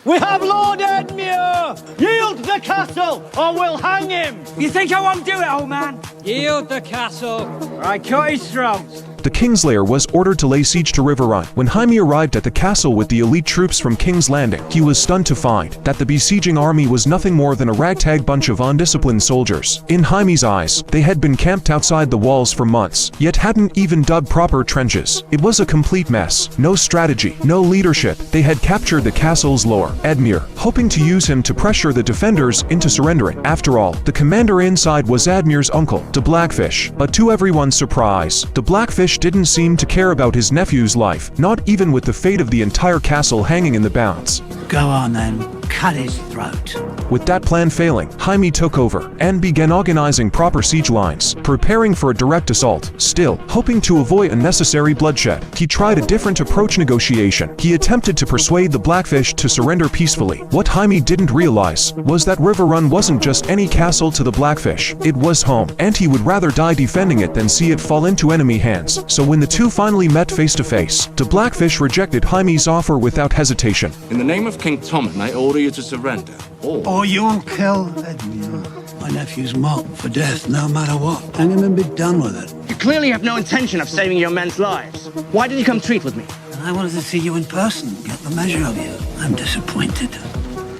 We have Lord Edmure! Yield the castle, or we'll hang him! You think I won't do it, old man? Yield the castle! I cut his throat! The Kingslayer was ordered to lay siege to Riverrun. When Jaime arrived at the castle with the elite troops from King's Landing, he was stunned to find that the besieging army was nothing more than a ragtag bunch of undisciplined soldiers. In Jaime's eyes, they had been camped outside the walls for months, yet hadn't even dug proper trenches. It was a complete mess. No strategy, no leadership. They had captured the castle's lord, Edmure, hoping to use him to pressure the defenders into surrendering. After all, the commander inside was Edmure's uncle, the Blackfish. But to everyone's surprise, the Blackfish didn't seem to care about his nephew's life, not even with the fate of the entire castle hanging in the balance. Go on then, cut his throat. With that plan failing, Jaime took over and began organizing proper siege lines, preparing for a direct assault. Still, hoping to avoid unnecessary bloodshed, he tried a different approach negotiation. He attempted to persuade the Blackfish to surrender peacefully. What Jaime didn't realize was that Riverrun wasn't just any castle to the Blackfish. It was home, and he would rather die defending it than see it fall into enemy hands. So when the two finally met face to face, the Blackfish rejected Jaime's offer without hesitation. In the name of King Tommen, I order you to surrender. Or you'll kill Edmure. My nephew's marked for death no matter what. Hang him and be done with it. You clearly have no intention of saving your men's lives. Why did you come treat with me? And I wanted to see you in person, get the measure of you. I'm disappointed.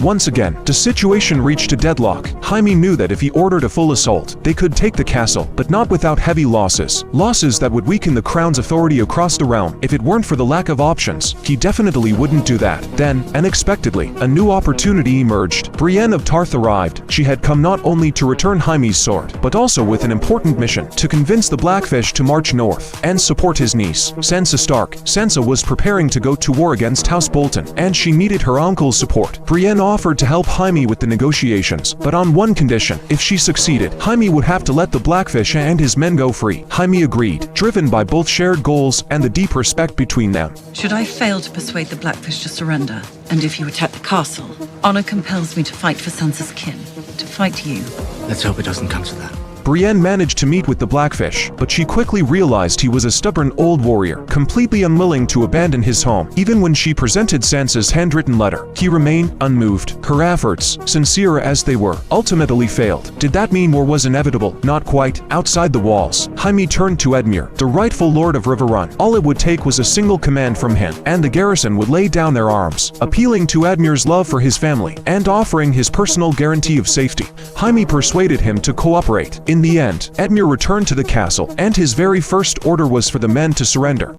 Once again, the situation reached a deadlock. Jaime knew that if he ordered a full assault, they could take the castle, but not without heavy losses. Losses that would weaken the crown's authority across the realm. If it weren't for the lack of options, he definitely wouldn't do that. Then, unexpectedly, a new opportunity emerged. Brienne of Tarth arrived. She had come not only to return Jaime's sword, but also with an important mission, to convince the Blackfish to march north and support his niece, Sansa Stark. Sansa was preparing to go to war against House Bolton, and she needed her uncle's support. Brienne offered to help Jaime with the negotiations, but on one condition: if she succeeded, Jaime would have to let the Blackfish and his men go free. Jaime agreed, driven by both shared goals and the deep respect between them. Should I fail to persuade the Blackfish to surrender, and if you attack the castle, honor compels me to fight for Sansa's kin, to fight you. Let's hope it doesn't come to that. Brienne managed to meet with the Blackfish, but she quickly realized he was a stubborn old warrior, completely unwilling to abandon his home. Even when she presented Sansa's handwritten letter, he remained unmoved. Her efforts, sincere as they were, ultimately failed. Did that mean war was inevitable? Not quite. Outside the walls, Jaime turned to Edmure, the rightful lord of Riverrun. All it would take was a single command from him, and the garrison would lay down their arms. Appealing to Edmure's love for his family, and offering his personal guarantee of safety, Jaime persuaded him to cooperate. In the end, Edmure returned to the castle, and his very first order was for the men to surrender.